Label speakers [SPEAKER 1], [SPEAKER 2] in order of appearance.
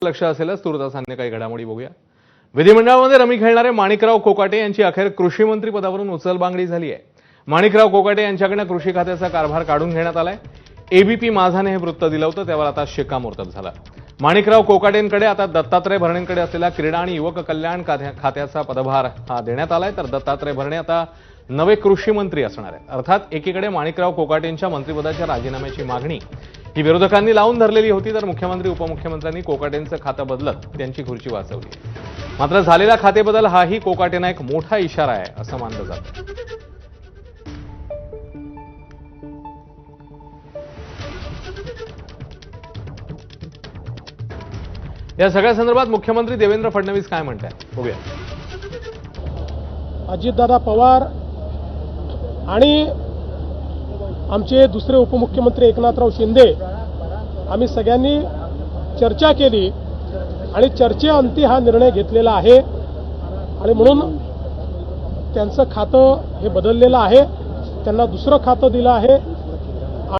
[SPEAKER 1] लक्ष असेलच तुर्तास अन्य काही घडामोडी बघूया। विधिमंडळामध्ये रमी खेळणारे माणिकराव कोकाटे यांची अखेर कृषी मंत्री पदावरून उचलबांगडी झाली आहे। माणिकराव कोकाटे यांच्याकडून कृषी खात्याचा कारभार काढून घेण्यात आलाय। एबीपी माझाने हे वृत्त दिलं होतं, त्यावर आता शिक्कामोर्तब झालं। माणिकराव कोकाटेंकडे आता दत्तात्रय भरणेंकडे असलेला क्रीडा आणि युवक कल्याण खात्याचा पदभार हा देण्यात आलाय, तर दत्तात्रय भरणे आता नवे कृषी मंत्री असणार आहेत। अर्थात एकीकडे माणिकराव कोकाटेंच्या मंत्रिपदाच्या राजीनाम्याची मागणी ही विरोधकांनी लावून धरलेली होती, तर मुख्यमंत्री उपमुख्यमंत्र्यांनी कोकाटेंचं खातं बदलत त्यांची खुर्ची वाचवली। मात्र झालेला खातेबदल हाही कोकाटेंना एक मोठा इशारा आहे असं मानलं जातं। या सगळ्या संदर्भात मुख्यमंत्री देवेंद्र फडणवीस काय म्हणतात बघूया।
[SPEAKER 2] अजितदादा पवार आणि आमचे दुसरे उपमुख्यमंत्री एकनाथराव शिंदे आम्ही सगळ्यांनी चर्चा केली आणि चर्चेअंती हा निर्णय घेतलेला आहे आणि म्हणून त्यांचं खातं हे बदललेलं आहे, त्यांना दुसरं खातं दिलं आहे।